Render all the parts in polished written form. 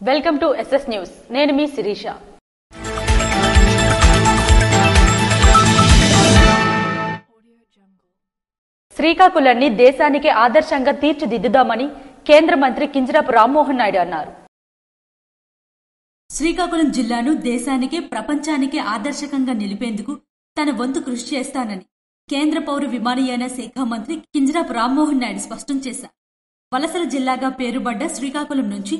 Welcome to SS news. నేను మీ శిరీష. శ్రీకాకుళాన్ని దేశానికి ఆదర్శంగా తీర్చిదిద్దుదామని కేంద్ర మంత్రి కింజరాపు రామ్మోహన్ నాయుడు అన్నారు. శ్రీకాకుళం జిల్లాను దేశానికి, ప్రపంచానికి ఆదర్శకంగా నిలిపేందుకు తన వంతు కృషి చేస్తానని కేంద్ర పౌర విమానయాన శాఖ మంత్రి కింజరాపు రామ్మోహన్ నాయుడు స్పష్టం చేశారు. వలసల జిల్లాగా పేరుబడ్డ శ్రీకాకుళం నుంచి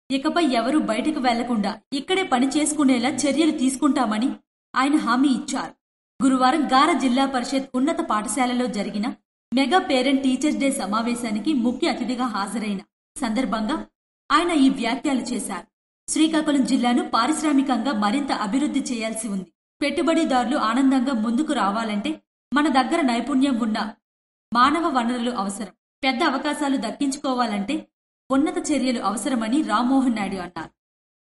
ఇకపై ఎవరూ బయటకు వెళ్లకుండా ఇక్కడే పని చేసుకునేలా చర్యలు తీసుకుంటామని ఆయన హామీ ఇచ్చారు. గురువారం గార జిల్లా పరిషత్ ఉన్నత పాఠశాలలో జరిగిన మెగా పేరెంట్ టీచర్స్ డే సమావేశానికి ముఖ్య అతిథిగా హాజరైన సందర్భంగా ఆయన ఈ వ్యాఖ్యలు చేశారు. శ్రీకాకుళం జిల్లాను పారిశ్రామికంగా మరింత అభివృద్ధి చేయాల్సి ఉంది. పెట్టుబడిదారులు ఆనందంగా ముందుకు రావాలంటే మన దగ్గర నైపుణ్యం ఉన్న మానవ వనరులు అవసరం. పెద్ద అవకాశాలు దక్కించుకోవాలంటే ఉన్నత చర్యలు అవసరమని రామ్మోహన్ నాయుడు అన్నారు.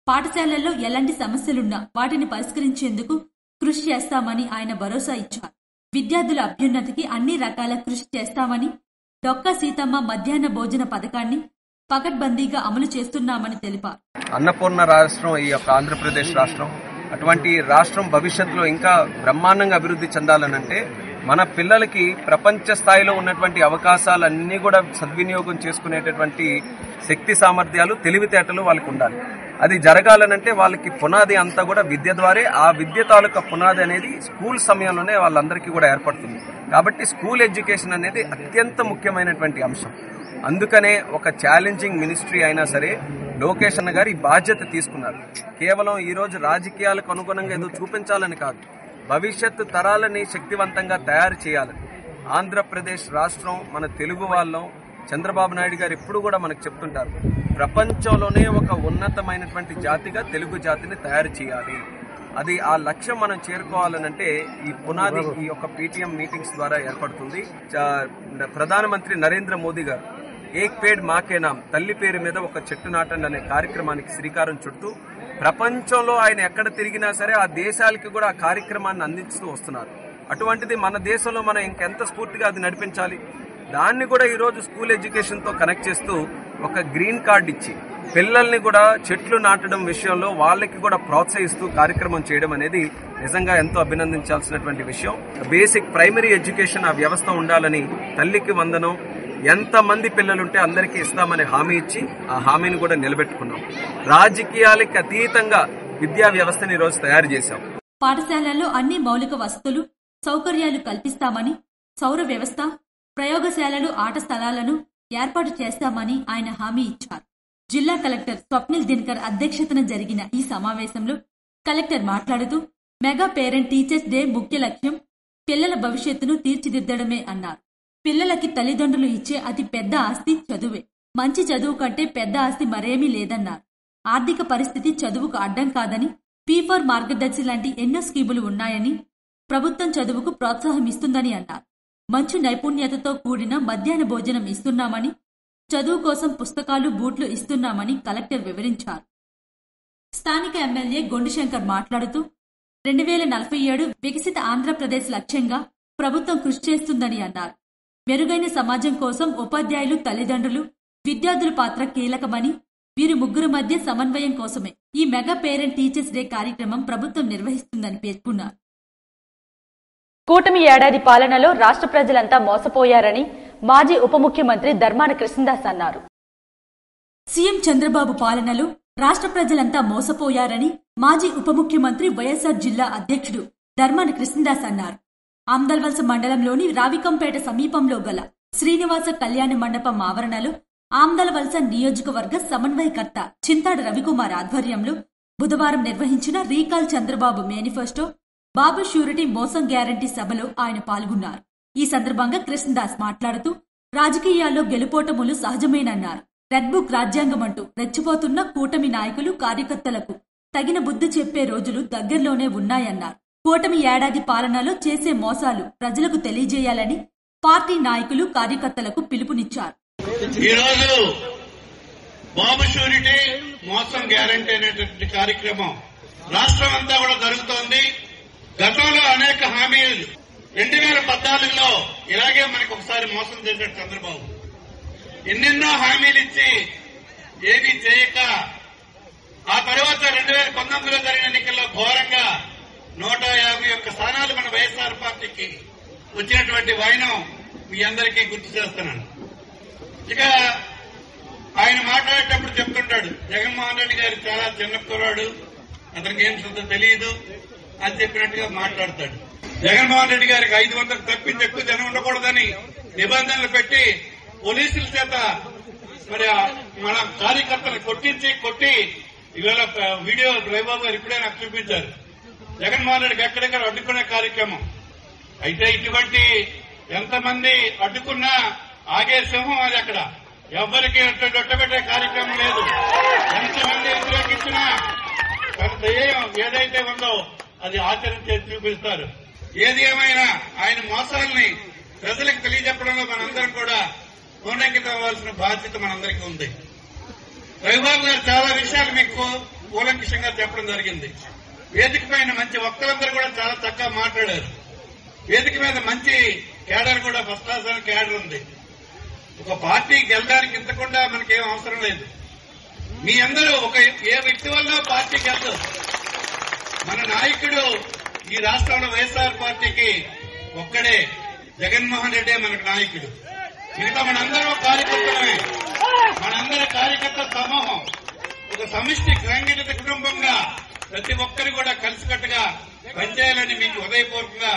పాఠశాలల్లో ఎలాంటి సమస్యలున్నా వాటిని పరిష్కరించేందుకు కృషి చేస్తామని ఆయన భరోసా ఇచ్చారు. విద్యార్థుల అభ్యున్నతికి అన్ని రకాల కృషి చేస్తామని, డొక్కా సీతమ్మ మధ్యాహ్న భోజన పథకాన్ని పకడ్బందీగా అమలు చేస్తున్నామని తెలిపారు. అన్నపూర్ణ రాష్ట్రం ఈ యొక్క ఆంధ్రప్రదేశ్ రాష్ట్రం. అటువంటి రాష్ట్రం భవిష్యత్తులో ఇంకా బ్రహ్మాండంగా అభివృద్ధి చెందాలనంటే మన పిల్లలకి ప్రపంచ స్థాయిలో ఉన్నటువంటి అవకాశాలన్నీ కూడా సద్వినియోగం చేసుకునేటటువంటి శక్తి సామర్థ్యాలు, తెలివితేటలు వాళ్ళకి ఉండాలి. అది జరగాలనంటే వాళ్ళకి పునాది అంతా కూడా విద్య ద్వారే, ఆ విద్య తాలూకా పునాది అనేది స్కూల్ సమయంలోనే వాళ్ళందరికీ కూడా ఏర్పడుతుంది. కాబట్టి స్కూల్ ఎడ్యుకేషన్ అనేది అత్యంత ముఖ్యమైనటువంటి అంశం. అందుకనే ఒక ఛాలెంజింగ్ మినిస్ట్రీ అయినా సరే లోకేష్ అన్న గారు ఈ బాధ్యత తీసుకున్నారు. కేవలం ఈ రోజు రాజకీయాలకు అనుగుణంగా ఏదో చూపించాలని కాదు, భవిష్యత్తు తరాలని శక్తివంతంగా తయారు చేయాలని. ఆంధ్రప్రదేశ్ రాష్ట్రం మన తెలుగు వాళ్ళం. చంద్రబాబు నాయుడు గారు ఎప్పుడు కూడా మనకు చెప్తుంటారు, ప్రపంచంలోనే ఒక ఉన్నతమైనటువంటి జాతిగా తెలుగు జాతిని తయారు చేయాలి. అది ఆ లక్ష్యం మనం చేరుకోవాలనంటే ఈ పునాది ఈ యొక్క పీటీఎం మీటింగ్స్ ద్వారా ఏర్పడుతుంది. ప్రధానమంత్రి నరేంద్ర మోదీ గారు ఏక్ పేడ్ మాకే నామ్, తల్లి పేరు మీద ఒక చెట్టు నాటండి అనే కార్యక్రమానికి శ్రీకారం చుట్టూ ప్రపంచంలో ఆయన ఎక్కడ తిరిగినా సరే ఆ దేశాలకి కూడా ఆ కార్యక్రమాన్ని అందిస్తూ వస్తున్నారు. అటువంటిది మన దేశంలో మనం ఇంకెంత స్ఫూర్తిగా అది నడిపించాలి. దాన్ని కూడా ఈరోజు స్కూల్ ఎడ్యుకేషన్ తో కనెక్ట్ చేస్తూ ఒక గ్రీన్ కార్డ్ ఇచ్చి పిల్లల్ని కూడా చెట్లు నాటడం విషయంలో వాళ్ళకి కూడా ప్రోత్సహిస్తూ కార్యక్రమం చేయడం అనేది నిజంగా ఎంతో అభినందించాల్సినటువంటి విషయం. బేసిక్ ప్రైమరీ ఎడ్యుకేషన్ ఆ వ్యవస్థ ఉండాలని తల్లికి వందనం, ఎంతమంది పిల్లలుంటే అందరికీ ఇస్తామని హామీ ఇచ్చి ఆ హామీని కూడా నిలబెట్టుకున్నాం. రాజకీయాలకి అతీతంగా విద్యా వ్యవస్థని ఈరోజు తయారు చేశాం. పాఠశాలల్లో అన్ని మౌలిక వసతులు, సౌకర్యాలు కల్పిస్తామని, సౌర వ్యవస్థ, ప్రయోగశాలలు, ఆట స్థలాలను ఏర్పాటు చేస్తామని ఆయన హామీ ఇచ్చారు. జిల్లా కలెక్టర్ స్వప్నిల్ దినకర్ అధ్యక్షతన జరిగిన ఈ సమావేశంలో కలెక్టర్ మాట్లాడుతూ మెగా పేరెంట్ టీచర్స్ డే ముఖ్య లక్ష్యం పిల్లల భవిష్యత్తును తీర్చిదిద్దడమే అన్నారు. పిల్లలకి తల్లిదండ్రులు ఇచ్చే అతి పెద్ద ఆస్తి చదువే. మంచి చదువు కంటే పెద్ద ఆస్తి మరేమీ లేదన్నారు. ఆర్థిక పరిస్థితి చదువుకు అడ్డం కాదని, P4 మార్గదర్శి లాంటి ఎన్నో స్కీములు ఉన్నాయని, ప్రభుత్వం చదువుకు ప్రోత్సాహం ఇస్తుందని అన్నారు. మంచి నైపుణ్యతతో కూడిన మధ్యాహ్న భోజనం ఇస్తున్నామని, చదువు కోసం పుస్తకాలు, బూట్లు ఇస్తున్నామని కలెక్టర్ వివరించారు. స్థానిక ఎమ్మెల్యే గొండిశంకర్ మాట్లాడుతూ 2047 వికసిత ఆంధ్రప్రదేశ్ లక్ష్యంగా ప్రభుత్వం కృషి చేస్తుందని అన్నారు. మెరుగైన సమాజం కోసం ఉపాధ్యాయులు, తల్లిదండ్రులు, విద్యార్థుల పాత్ర కీలకమని, వీరి ముగ్గురు మధ్య సమన్వయం కోసమే ఈ మెగా పేరెంట్ టీచర్స్ డే కార్యక్రమం ప్రభుత్వం నిర్వహిస్తుందని పేర్కొన్నారు. కూటమి ఏడాది పాలనలో రాష్ట్ర ప్రజలంతా మోసపోయారని మాజీ ఉప ముఖ్యమంత్రి ధర్మాన కృష్ణదాస్ అన్నారు. సీఎం చంద్రబాబు పాలనలో రాష్ట్ర ప్రజలంతా మోసపోయారని మాజీ ఉప ముఖ్యమంత్రి వైఎస్ఆర్ జిల్లా అధ్యక్షుడు ధర్మాన కృష్ణదాస్ అన్నారు. ఆమ్దల్వలస మండలంలోని రావికంపేట సమీపంలో గల శ్రీనివాస కళ్యాణ మండపం ఆవరణలో ఆమ్దల్వలస నియోజకవర్గ సమన్వయకర్త చింతాడ రవికుమార్ ఆధ్వర్యంలో బుధవారం నిర్వహించిన రీకాల్ చంద్రబాబు మేనిఫెస్టో, బాబు ష్యూరిటీ మోసం గ్యారంటీ సభలో ఆయన పాల్గొన్నారు. ఈ సందర్భంగా కృష్ణదాస్ మాట్లాడుతూ రాజకీయాల్లో గెలుపోటములు సహజమేనన్నారు. రెడ్ బుక్ రాజ్యాంగమంటూ రెచ్చిపోతున్న కూటమి నాయకులు, కార్యకర్తలకు తగిన బుద్ధి చెప్పే రోజులు దగ్గరలోనే ఉన్నాయన్నారు. కూటమి ఏడాది పాలనలో చేసే మోసాలు ప్రజలకు తెలియజేయాలని పార్టీ నాయకులు, కార్యకర్తలకు పిలుపునిచ్చారు. ఈరోజు బాబు షూరిటీ మోసం గ్యారంటీ అనేటువంటి కార్యక్రమం రాష్ట్రం అంతా కూడా జరుగుతోంది. గతంలో అనేక హామీలు 2014లో ఇలాగే మనకు ఒకసారి మోసం చేశాడు చంద్రబాబు. ఎన్నెన్నో హామీలు ఇచ్చి ఏమీ చేయక ఆ తర్వాత 2019లో జరిగిన ఎన్నికల్లో ఘోరంగా 151 స్థానాలు మన వైఎస్ఆర్ పార్టీకి వచ్చినటువంటి వైనం మీ అందరికీ గుర్తు చేస్తున్నాను. ఇక ఆయన మాట్లాడేటప్పుడు చెప్తుంటాడు, జగన్మోహన్ రెడ్డి గారు చాలా చిన్న కుర్రాడు, అతనికి ఏం సొంత తెలియదు అని చెప్పినట్టుగా మాట్లాడతాడు. జగన్మోహన్ రెడ్డి గారికి 500 తప్పించి ఎక్కువ జనం ఉండకూడదని నిబంధనలు పెట్టి పోలీసుల చేత మరి మన కార్యకర్తలు కొట్టి ఇవాళ వీడియో డ్రైవర్ గారు ఇప్పుడే నాకు చూపించారు. జగన్మోహన్ రెడ్డికి ఎక్కడెక్కడ అడ్డుకునే కార్యక్రమం. అయితే ఇటువంటి ఎంతమంది అడ్డుకున్నా ఆగే సింహం అది. అక్కడ ఎవరికి డొట్టబెట్టే కార్యక్రమం లేదు. ఎంతమంది వ్యతిరేకించినా తన ధ్యేయం ఏదైతే ఉందో అది ఆచరించి చూపిస్తారు. ఏది ఏమైనా ఆయన మోసాలని ప్రజలకు తెలియజెప్పడంలో మనందరం కూడా పూర్ణంకితం అవ్వాల్సిన బాధ్యత మనందరికీ ఉంది. రవిబాబు గారు చాలా విషయాలు మీకు కూలంకషంగా చెప్పడం జరిగింది. వేదిక పైన మంచి వక్తలందరూ కూడా చాలా చక్కగా మాట్లాడారు. వేదిక మీద మంచి కేడర్ కూడా ఫస్ట్ క్లాస్ కేడర్ ఉంది. ఒక పార్టీ గెలడానికి ఇంతకుండా మనకేం అవసరం లేదు. మీ అందరూ ఏ వ్యక్తి వల్ల పార్టీకి వెళ్తారు. మన నాయకుడు ఈ రాష్ట్రంలో వైఎస్ఆర్ పార్టీకి ఒక్కడే, జగన్మోహన్ రెడ్డే మనకు నాయకుడు. మిగతా మనందరూ కార్యకర్తలమే. మనందరి కార్యకర్త సమూహం ఒక సమిష్టి సంఘటిత కుటుంబంగా ప్రతి ఒక్కరు కూడా కలిసికట్టుగా పనిచేయాలని మీకు ఉదయపూర్వకంగా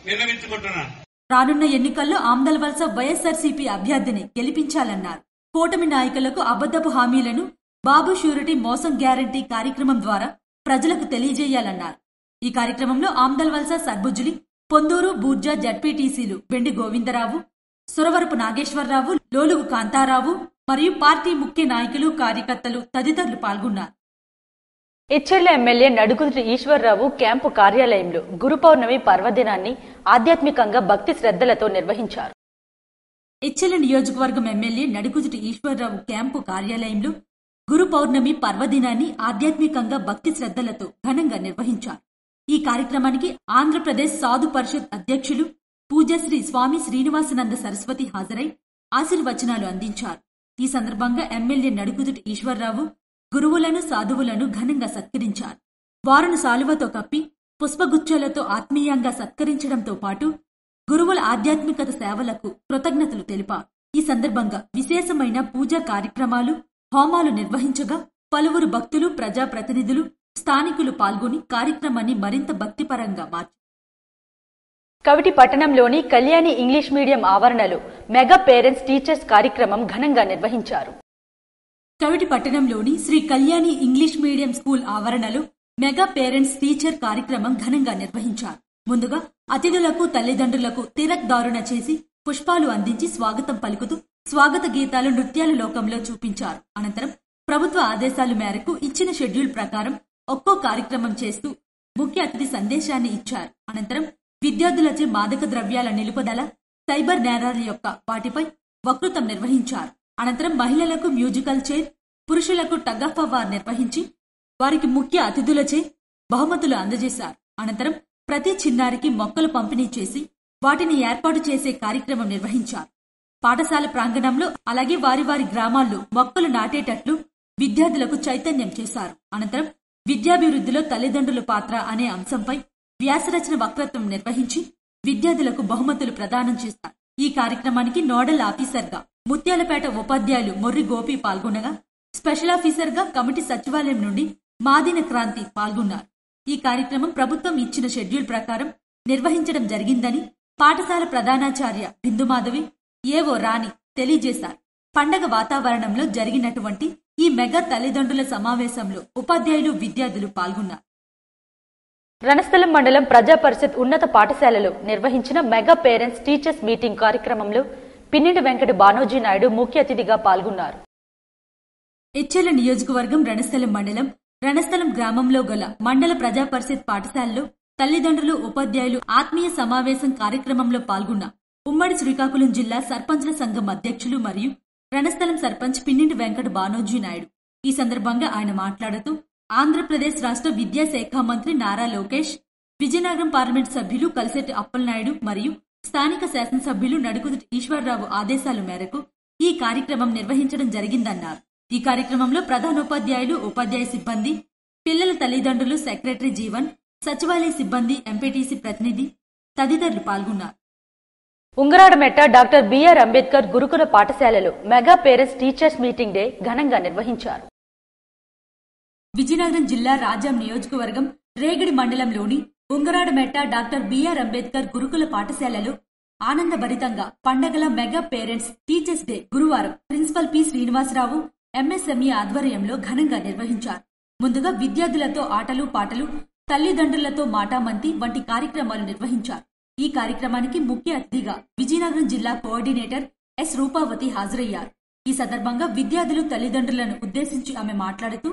విన్నవించుకుంటున్నాను. రానున్న ఎన్నికల్లో ఆమ్దల్వలస వైఎస్ఆర్సీపీ అభ్యర్థిని గెలిపించాలన్నారు. కూటమి నాయకులకు అబద్దపు హామీలను బాబు షూరిటీ మోసం గ్యారంటీ కార్యక్రమం ద్వారా ప్రజలకు తెలియజేయాలన్నారు. ఈ కార్యక్రమంలో ఆమ్దల్వలస సర్బుజ్జులి, పొందూరు బూర్జా జడ్పీటీసీలు వెండి గోవిందరావు, సురవరపు నాగేశ్వరరావు, లోలుగు కాంతారావు మరియు పార్టీ ముఖ్య నాయకులు, కార్యకర్తలు తదితరులు పాల్గొన్నారు. ఇచ్చెర్ల ఎమ్మెల్యే నడుగుంటి ఈశ్వర్రావు క్యాంపు కార్యాలయంలో గురు పౌర్ణమి పర్వదినాన్ని ఆధ్యాత్మికంగా భక్తి శ్రద్ధలతో నిర్వహించారు. ఇచ్చెర్ల నియోజకవర్గం ఎమ్మెల్యే నడుగుంటి ఈశ్వర్రావు క్యాంపు కార్యాలయంలో గురు పౌర్ణమి పర్వదినాన్ని ఆధ్యాత్మికంగా భక్తి శ్రద్ధలతో ఘనంగా నిర్వహించారు. ఈ కార్యక్రమానికి ఆంధ్రప్రదేశ్ సాధు పరిషత్ అధ్యక్షులు పూజ్యశ్రీ స్వామి శ్రీనివాసనంద సరస్వతి హాజరై ఆశీర్వచనాలు అందించారు. ఈ సందర్భంగా ఎమ్మెల్యే నడుగుంటి ఈశ్వర్రావు గురువులను, సాధువులను ఘనంగా సత్కరించారు. వారును సాలువతో కప్పి పుష్పగుచ్చాలతో ఆత్మీయంగా సత్కరించడంతో పాటు గురువుల ఆధ్యాత్మికత సేవలకు కృతజ్ఞతలు తెలిపారు. ఈ సందర్భంగా విశేషమైన పూజా కార్యక్రమాలు, హోమాలు నిర్వహించగా పలువురు భక్తులు, ప్రజాప్రతినిధులు, స్థానికులు పాల్గొని కార్యక్రమాన్ని మరింత భక్తిపరంగా మార్చారు. కవిటి పట్టణంలోని కళ్యాణి ఇంగ్లీష్ మీడియం ఆవరణలో మెగా పేరెంట్స్ టీచర్స్ కార్యక్రమం ఘనంగా నిర్వహించారు. కవిటి పట్టణంలోని Shri Kalyani English medium school ఆవరణలో మెగా పేరెంట్స్ టీచర్ కార్యక్రమం ఘనంగా నిర్వహించారు. ముందుగా అతిథులకు, తల్లిదండ్రులకు తిలక్దారుణ చేసి పుష్పాలు అందించి స్వాగతం పలుకుతూ స్వాగత గీతాలు, నృత్యాల లోకంలో చూపించారు. అనంతరం ప్రభుత్వ ఆదేశాల మేరకు ఇచ్చిన షెడ్యూల్ ప్రకారం ఒక్కో కార్యక్రమం చేస్తూ ముఖ్య అతిథి సందేశాన్ని ఇచ్చారు. అనంతరం విద్యార్థులచే మాదక ద్రవ్యాల నిలుపుదల, సైబర్ నేరాల యొక్క వాటిపై వక్తృత్వం నిర్వహించారు. అనంతరం మహిళలకు మ్యూజికల్ చైర్, పురుషులకు టగ్ ఆఫ్ వార్ నిర్వహించి వారికి ముఖ్య అతిథులచే బహుమతులు అందజేశారు. అనంతరం ప్రతి చిన్నారికి మొక్కలు పంపిణీ చేసి వాటిని ఏర్పాటు చేసే కార్యక్రమం నిర్వహించారు. పాఠశాల ప్రాంగణంలో అలాగే వారి వారి గ్రామాల్లో మొక్కలు నాటేటట్లు విద్యార్థులకు చైతన్యం చేశారు. అనంతరం విద్యాభివృద్ధిలో తల్లిదండ్రుల పాత్ర అనే అంశంపై వ్యాసరచన వక్తృత్వం నిర్వహించి విద్యార్థులకు బహుమతులు ప్రదానం చేశారు. ఈ కార్యక్రమానికి నోడల్ ఆఫీసర్గా ముత్యాలపేట ఉపాధ్యాయులు మొర్రి గోపి పాల్గొనగా, స్పెషల్ ఆఫీసర్గా కమిటీ సచివాలయం నుండి మాదిన క్రాంతి పాల్గొన్నారు. ఈ కార్యక్రమం ప్రభుత్వం ఇచ్చిన షెడ్యూల్ ప్రకారం నిర్వహించడం జరిగిందని పాఠశాల ప్రధానాచార్య బిందుమాధవి, ఏవో రాణి తెలియజేశారు. పండగ వాతావరణంలో జరిగినటువంటి ఈ మెగా తల్లిదండ్రుల సమావేశంలో ఉపాధ్యాయులు, విద్యార్థులు పాల్గొన్నారు. రణస్థలం మండలం ప్రజా పరిషత్ ఉన్నత పాఠశాలలో నిర్వహించిన మెగా పేరెంట్స్ టీచర్స్ మీటింగ్ కార్యక్రమంలో పిన్నిటి వెంకట బానోజీ నాయుడు ముఖ్య అతిథిగా పాల్గొన్నారు. ఇచ్చెర్ల నియోజకవర్గం రణస్థలం మండలం రణస్థలం గ్రామంలో గల మండల ప్రజా పరిషత్ పాఠశాలలో తల్లిదండ్రులు, ఉపాధ్యాయులు ఆత్మీయ సమావేశం కార్యక్రమంలో పాల్గొన్న ఉమ్మడి శ్రీకాకుళం జిల్లా సర్పంచ్ల సంఘం అధ్యక్షులు మరియు రణస్థలం సర్పంచ్ పిన్నిటి వెంకట బానోజీ నాయుడు. ఈ సందర్భంగా ఆయన మాట్లాడుతూ ఆంధ్రప్రదేశ్ రాష్ట్ర విద్యాశాఖ మంత్రి నారా లోకేష్, విజయనగరం పార్లమెంట్ సభ్యులు కలిసెట్టి అప్పలనాయుడు మరియు స్థానిక శాసనసభ్యులు నడుగుంటి ఈశ్వర్రావు ఆదేశాల మేరకు ఈ కార్యక్రమం నిర్వహించడం జరిగిందన్నారు. ఈ కార్యక్రమంలో ప్రధానోపాధ్యాయులు, ఉపాధ్యాయ సిబ్బంది, పిల్లల తల్లిదండ్రులు, సెక్రటరీ జీవన్, సచివాలయ సిబ్బంది, ఎంపీటీసీ ప్రతినిధి తదితరులు పాల్గొన్నారు. ఉంగరాడమెట్ట డాక్టర్ బిఆర్ అంబేద్కర్ గురుకుల పాఠశాలలో mega parents teachers meeting day ఘనంగా నిర్వహించారు. విజయనగరం జిల్లా రాజాం నియోజకవర్గం రేగడి మండలంలోని ఉంగరాడమెట్ట డాక్టర్ బిఆర్ అంబేద్కర్ గురుకుల పాఠశాలలో ఆనందభరితంగా పండగల మెగా పేరెంట్స్ టీచర్స్ డే గురువారం ప్రిన్సిపల్ పి శ్రీనివాసరావు ఎంఎస్ఎంఈ ఆధ్వర్యంలో ఘనంగా నిర్వహించారు. ముందుగా విద్యార్థులతో ఆటలు పాటలు, తల్లిదండ్రులతో మాటామంతి వంటి కార్యక్రమాలు నిర్వహించారు. ఈ కార్యక్రమానికి ముఖ్య అతిథిగా విజయనగరం జిల్లా కోఆర్డినేటర్ ఎస్ రూపావతి హాజరయ్యారు. ఈ సందర్భంగా విద్యార్థులు, తల్లిదండ్రులను ఉద్దేశించి ఆమె మాట్లాడుతూ,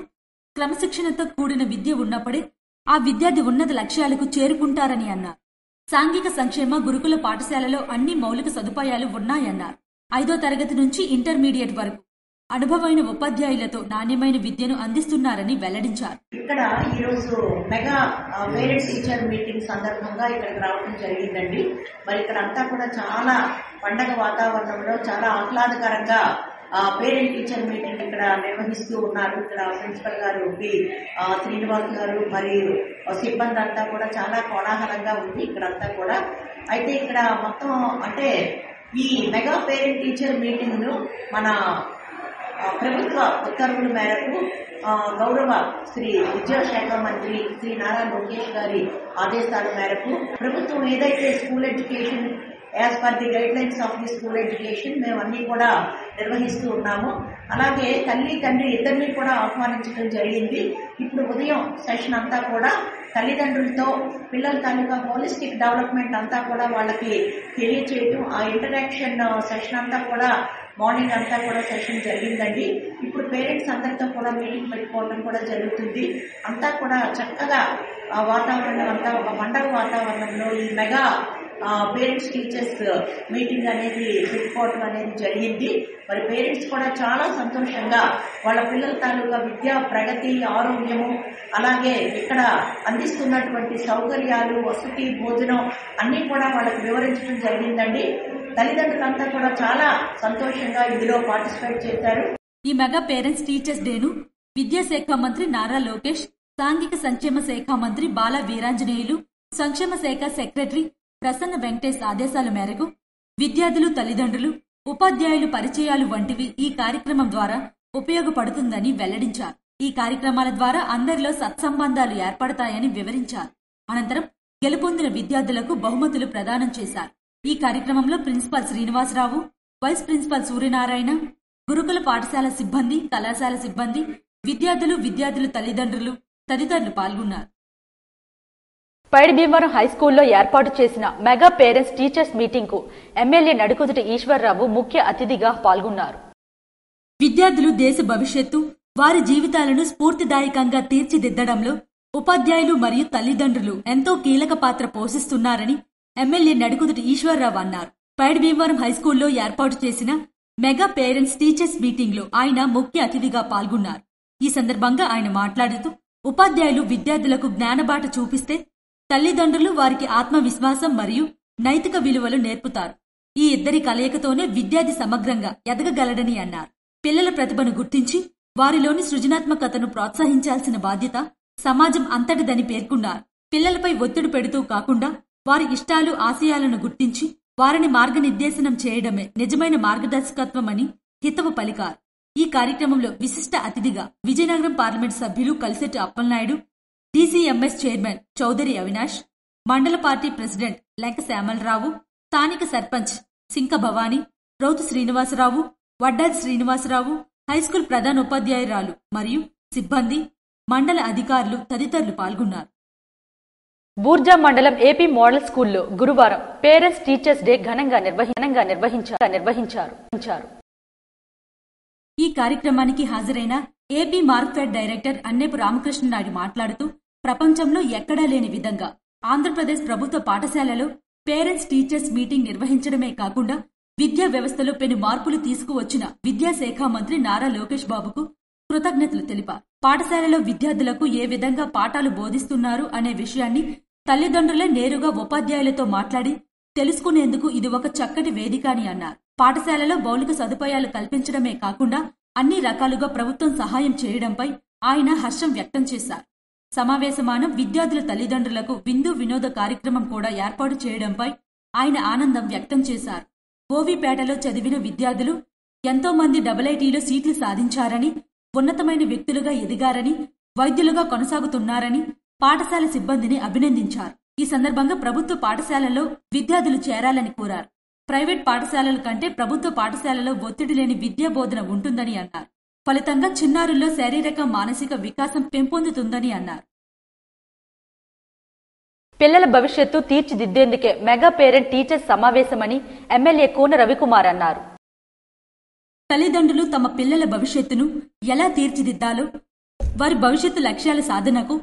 క్రమశిక్షణతో కూడిన విద్య ఉన్నప్పుడే ఆ విద్యార్థి ఉన్నత లక్ష్యాలకు చేరుకుంటారని అన్నారు. సాంఘిక సంక్షేమ గురుకుల పాఠశాలలో అన్ని మౌలిక సదుపాయాలు ఉన్నాయన్నారు. 5వ తరగతి నుంచి ఇంటర్మీడియట్ వరకు అనుభవమైన ఉపాధ్యాయులతో నాణ్యమైన విద్యను అందిస్తున్నారని వెల్లడించారు. ఇక్కడ ఈరోజు మెగా పేరెంట్స్ టీచర్ మీటింగ్ సందర్భంగా ఇక్కడికి రావడం జరిగిందండి. మరి ఇక్కడ అంతా కూడా చాలా పండగ వాతావరణంలో చాలా ఆహ్లాదకరంగా పేరెంట్ టీచర్ మీటింగ్ ఇక్కడ నిర్వహిస్తూ ఉన్నారు. ఇక్కడ ప్రిన్సిపల్ గారు శ్రీనివాస్ గారు మరియు సిబ్బంది అంతా కూడా చాలా కోలాహలంగా ఉంది ఇక్కడంతా కూడా. అయితే ఇక్కడ మొత్తం అంటే ఈ మెగా పేరెంట్ టీచర్ మీటింగ్ ను మన ప్రభుత్వ ఉత్తర్వుల మేరకు గౌరవ శ్రీ విద్యాశాఖ మంత్రి శ్రీ నారా లోకేష్ గారి ఆదేశాల మేరకు ప్రభుత్వం ఏదైతే school education as per the guide lines of the school education మేము అన్ని కూడా నిర్వహిస్తూ ఉన్నాము. అలాగే తల్లి తండ్రి ఇద్దరిని కూడా ఆహ్వానించడం జరిగింది. ఇప్పుడు ఉదయం సెషన్ అంతా కూడా తల్లిదండ్రులతో పిల్లల తాలూకా హోలిస్టిక్ డెవలప్మెంట్ అంతా కూడా వాళ్ళకి తెలియచేయటం, ఆ ఇంటరాక్షన్ సెషన్ అంతా కూడా మార్నింగ్ అంతా కూడా సెషన్ జరిగిందండి. ఇప్పుడు పేరెంట్స్ అందరితో కూడా మీటింగ్ పెట్టుకోవడం కూడా జరుగుతుంది. అంతా కూడా చక్కగా వాతావరణం అంతా ఒక పండగ వాతావరణంలో ఈ మెగా పేరెంట్స్ టీచర్స్ మీటింగ్ అనేది పెట్టుకోవడం అనేది జరిగింది. మరి పేరెంట్స్ కూడా చాలా సంతోషంగా వాళ్ళ పిల్లల తాలూకా విద్యా ప్రగతి, ఆరోగ్యము, అలాగే ఇక్కడ అందిస్తున్నటువంటి సౌకర్యాలు, వసతి, భోజనం అన్నీ కూడా వాళ్ళకి వివరించడం జరిగిందండి. తల్లిదండ్రులంతా కూడా చాలా సంతోషంగా ఇందులో పార్టిసిపేట్ చేశారు. ఈ మెగా పేరెంట్స్ టీచర్స్ డేను విద్యాశాఖ మంత్రి నారా లోకేష్, సాంఘిక సంక్షేమ శాఖ మంత్రి బాల వీరాంజనేయులు, సంక్షేమ శాఖ సెక్రటరీ ప్రసన్న వెంకటేష్ ఆదేశాల మేరకు విద్యార్థులు, తల్లిదండ్రులు, ఉపాధ్యాయులు పరిచయాలు వంటివి ఈ కార్యక్రమం ద్వారా ఉపయోగపడుతుందని వెల్లడించారు. ఈ కార్యక్రమాల ద్వారా అందరిలో సత్సంబంధాలు ఏర్పడతాయని వివరించారు. అనంతరం గెలుపొందిన విద్యార్థులకు బహుమతులు ప్రదానం చేశారు. ఈ కార్యక్రమంలో principal Srinivasarao, vice principal Suryanarayana, గురుకుల పాఠశాల సిబ్బంది, కళాశాల సిబ్బంది, విద్యార్థుల తల్లిదండ్రులు తదితరులు పాల్గొన్నారు. పైడి భీమవరం హైస్కూల్లో ఏర్పాటు చేసిన మెగా పేరెంట్స్ టీచర్స్ మీటింగ్ కు ఎమ్మెల్యే నడుకుదుటి ఈశ్వర్రావు ముఖ్య అతిథిగా పాల్గొన్నారు. విద్యార్థులు దేశ భవిష్యత్తు, వారి జీవితాలను స్ఫూర్తిదాయకంగా తీర్చిదిద్దడంలో ఉపాధ్యాయులు మరియు తల్లిదండ్రులు ఎంతో కీలక పాత్ర పోషిస్తున్నారని ఎమ్మెల్యే నడుకుదుటి ఈశ్వర్రావు అన్నారు. పైడి భీమవరం హైస్కూల్లో ఏర్పాటు చేసిన మెగా పేరెంట్స్ టీచర్స్ మీటింగ్ లో ఆయన ముఖ్య అతిథిగా పాల్గొన్నారు. ఈ సందర్భంగా ఆయన మాట్లాడుతూ, ఉపాధ్యాయులు విద్యార్థులకు జ్ఞానబాట చూపిస్తే తల్లిదండ్రులు వారికి ఆత్మవిశ్వాసం మరియు నైతిక విలువలు నేర్పుతారు. ఈ ఇద్దరి కలయికతోనే విద్యార్థి సమగ్రంగా ఎదగగలడని అన్నారు. పిల్లల ప్రతిభను గుర్తించి వారిలోని సృజనాత్మకతను ప్రోత్సహించాల్సిన బాధ్యత సమాజం అంతటిదని పేర్కొన్నారు. పిల్లలపై ఒత్తిడి పెడుతూ కాకుండా వారి ఇష్టాలు, ఆశయాలను గుర్తించి వారిని మార్గనిర్దేశనం చేయడమే నిజమైన మార్గదర్శకత్వమని హితవు పలికారు. ఈ కార్యక్రమంలో విశిష్ట అతిథిగా విజయనగరం పార్లమెంట్ సభ్యులు కలిసెట్టి అప్పలనాయుడు, డీసీఎంఎస్ చైర్మన్ చౌదరి అవినాష్, మండల పార్టీ ప్రెసిడెంట్ లెంక శ్యామలరావు, స్థానిక సర్పంచ్ సింక భవానీ, రౌతు శ్రీనివాసరావు, వడ్డాది శ్రీనివాసరావు, హైస్కూల్ ప్రధానోపాధ్యాయురాలు మరియు సిబ్బంది, మండల అధికారులు తదితరులు పాల్గొన్నారు. బూర్జా మండలం ఏపీ మోడల్ స్కూల్లో గురువారం పేరెంట్స్ టీచర్స్ డే ఘనంగా నిర్వహించారు. ఈ కార్యక్రమానికి హాజరైన ఏపీ మార్క్ఫెడ్ డైరెక్టర్ అన్నేపు రామకృష్ణనాయుడు మాట్లాడుతూ, ప్రపంచంలో ఎక్కడా లేని విధంగా ఆంధ్రప్రదేశ్ ప్రభుత్వ పాఠశాలలో పేరెంట్స్ టీచర్స్ మీటింగ్ నిర్వహించడమే కాకుండా విద్యా వ్యవస్థలో పెను మార్పులు తీసుకువచ్చిన విద్యాశాఖ మంత్రి నారా లోకేష్ బాబుకు కృతజ్ఞతలు తెలిపారు. పాఠశాలలో విద్యార్థులకు ఏ విధంగా పాఠాలు బోధిస్తున్నారు అనే విషయాన్ని తల్లిదండ్రులే నేరుగా ఉపాధ్యాయులతో మాట్లాడి తెలుసుకునేందుకు ఇది ఒక చక్కటి వేదిక అని అన్నారు. పాఠశాలలో మౌలిక సదుపాయాలు కల్పించడమే కాకుండా అన్ని రకాలుగా ప్రభుత్వం సహాయం చేయడంపై ఆయన హర్షం వ్యక్తం చేశారు. సమావేశమానం విద్యార్థుల తల్లిదండ్రులకు విందు వినోద కార్యక్రమం కూడా ఏర్పాటు చేయడంపై ఆయన ఆనందం వ్యక్తం చేశారు. ఓవిపేటలో చదివిన విద్యార్థులు ఎంతో మంది ఐఐటీలో సీట్లు సాధించారని, ఉన్నతమైన వ్యక్తులుగా ఎదిగారని, వైద్యులుగా కొనసాగుతున్నారని పాఠశాల సిబ్బందిని అభినందించారు. ఈ సందర్భంగా ప్రభుత్వ పాఠశాలలో విద్యార్థులు చేరాలని కోరారు. ప్రైవేట్ పాఠశాలల కంటే ప్రభుత్వ పాఠశాలలో ఒత్తిడి లేని విద్యా బోధన ఉంటుందని అన్నారు. ఫలితంగా చిన్నారుల్లో శారీరక మానసిక వికాసం పెంపొందుతుందని అన్నారు. పిల్లల భవిష్యత్తు తీర్చిదిద్దేందుకే మెగా పేరెంట్ టీచర్స్ సమావేశమని ఎమ్మెల్యే కోన రవికుమార్ అన్నారు. తల్లిదండ్రులు తమ పిల్లల భవిష్యత్తును ఎలా తీర్చిదిద్దాలో, వారి భవిష్యత్తు లక్ష్యాల సాధనకు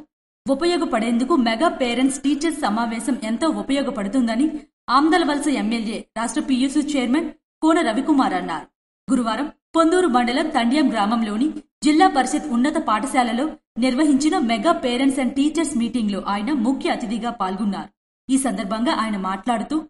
ఉపయోగపడేందుకు మెగా పేరెంట్స్ టీచర్స్ సమావేశం ఎంతో ఉపయోగపడుతుందని ఆమ్దలవలస ఎమ్మెల్యే రాష్ట్ర పీయూసీ చైర్మన్ కోన రవికుమార్ అన్నారు. గురువారం పొందూరు మండలం తండ్యం గ్రామంలోని జిల్లా పరిషత్ ఉన్నత పాఠశాలలో నిర్వహించిన mega parents and teachers meeting లో ఆయన ముఖ్య అతిథిగా పాల్గొన్నారు. ఈ సందర్భంగా ఆయన మాట్లాడుతూ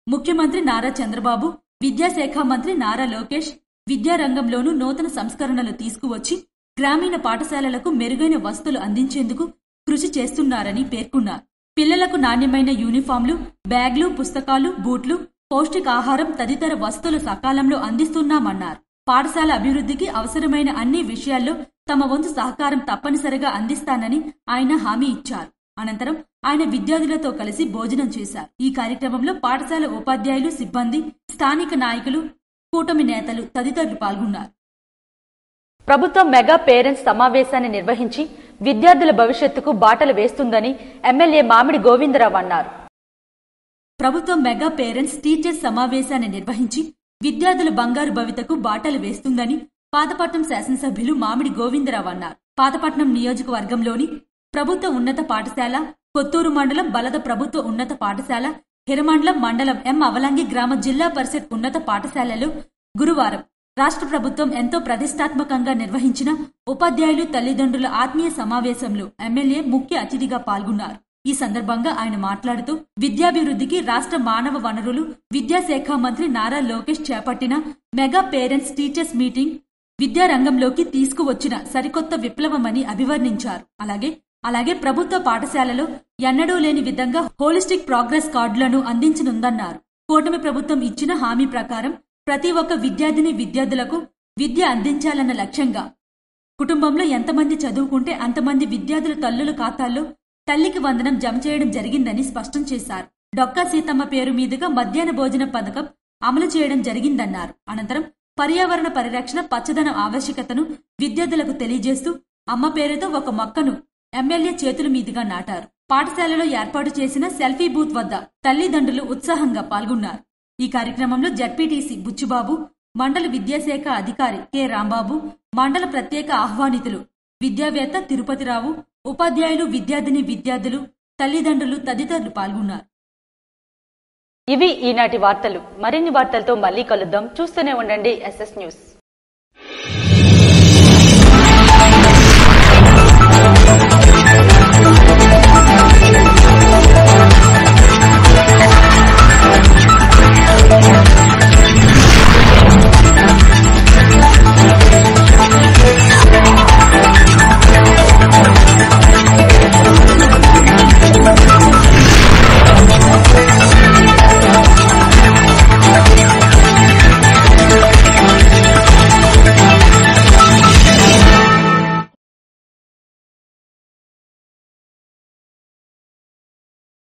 ముఖ్యమంత్రి నారా చంద్రబాబు, విద్యాశాఖ మంత్రి నారా లోకేష్ విద్యారంగంలోనూ నూతన సంస్కరణలు తీసుకువచ్చి గ్రామీణ పాఠశాలలకు మెరుగైన వసతులు అందించేందుకు కృషి చేస్తున్నారని పేర్కొన్నారు. పిల్లలకు నాణ్యమైన యూనిఫామ్లు, బ్యాగ్లు, పుస్తకాలు, బూట్లు, పౌష్టికాహారం తదితర వసతులు సకాలంలో అందిస్తున్నామన్నారు. పాఠశాల అభివృద్ధికి అవసరమైన అన్ని విషయాల్లో తమ వంతు సహకారం తప్పనిసరిగా అందిస్తానని ఆయన హామీ ఇచ్చారు. అనంతరం ఆయన విద్యార్థులతో కలిసి భోజనం చేశారు. ఈ కార్యక్రమంలో పాఠశాల ఉపాధ్యాయులు, సిబ్బంది, స్థానిక నాయకులు, కూటమి నేతలు తదితరులు పాల్గొన్నారు. ప్రభుత్వం మెగా పేరెంట్స్ సమావేశాన్ని నిర్వహించి విద్యార్థుల భవిష్యత్తుకు బాటలు వేస్తుందని ఎమ్మెల్యే మామిడి గోవిందరావు అన్నారు. ప్రభుత్వం మెగా పేరెంట్స్ టీచర్స్ సమావేశాన్ని నిర్వహించి విద్యార్థుల బంగారు భవితకు బాటలు వేస్తుందని పాతపట్నం శాసనసభ్యులు మామిడి గోవిందరావు అన్నారు. పాతపట్నం నియోజకవర్గంలోని ప్రభుత్వ ఉన్నత పాఠశాల, కొత్తూరు మండలం బలద ప్రభుత్వ ఉన్నత పాఠశాల, హిరమండలం మండలం ఎం అవలంగి గ్రామ జిల్లా పరిషత్ ఉన్నత పాఠశాలలో గురువారం రాష్ట్ర ప్రభుత్వం ఎంతో ప్రతిష్టాత్మకంగా నిర్వహించిన ఉపాధ్యాయులు తల్లిదండ్రుల ఆత్మీయ సమావేశంలో ఎమ్మెల్యే ముఖ్య అతిథిగా పాల్గొన్నారు. ఈ సందర్భంగా ఆయన మాట్లాడుతూ విద్యాభివృద్ధికి రాష్ట్ర మానవ వనరులు విద్యాశాఖ మంత్రి నారా లోకేష్ చేపట్టిన మెగా పేరెంట్స్ టీచర్స్ మీటింగ్ విద్యారంగంలోకి తీసుకువచ్చిన సరికొత్త విప్లవమని అభివర్ణించారు. అలాగే ప్రభుత్వ పాఠశాలలో ఎన్నడూ లేని విధంగా హోలిస్టిక్ ప్రోగ్రెస్ కార్డులను అందించనుందన్నారు. కూటమి ప్రభుత్వం ఇచ్చిన హామీ ప్రకారం ప్రతి ఒక్క విద్యార్థిని విద్యార్థులకు విద్య అందించాలన్న లక్ష్యంగా కుటుంబంలో ఎంతమంది చదువుకుంటే అంతమంది విద్యార్థుల తల్లుల ఖాతాల్లో తల్లికి వందనం జమ చేయడం జరిగిందని స్పష్టం చేశారు. డొక్కా సీతమ్మ పేరు మీదుగా మధ్యాహ్న భోజన పథకం అమలు చేయడం జరిగిందన్నారు. అనంతరం పర్యావరణ పరిరక్షణ, పచ్చదనం ఆవశ్యకతను విద్యార్థులకు తెలియజేస్తూ అమ్మ పేరుతో ఒక మొక్కను ఎమ్మెల్యే చేతుల మీదుగా నాటారు. పాఠశాలలో ఏర్పాటు చేసిన సెల్ఫీ బూత్ వద్ద తల్లిదండ్రులు ఉత్సాహంగా పాల్గొన్నారు. ఈ కార్యక్రమంలో జడ్పీటీసీ బుచ్చుబాబు, మండల విద్యాశాఖ అధికారి కె రాంబాబు, మండల ప్రత్యేక ఆహ్వానితులు విద్యావేత్త తిరుపతిరావు, ఉపాధ్యాయులు, విద్యార్థిని విద్యార్థులు, తల్లిదండ్రులు తదితరులు పాల్గొన్నారు. ఇవి ఈనాటి వార్తలు. మరిన్ని వార్తలతో మళ్లీ కలుద్దాం. చూస్తూనే ఉండండి ఎస్ఎస్ న్యూస్.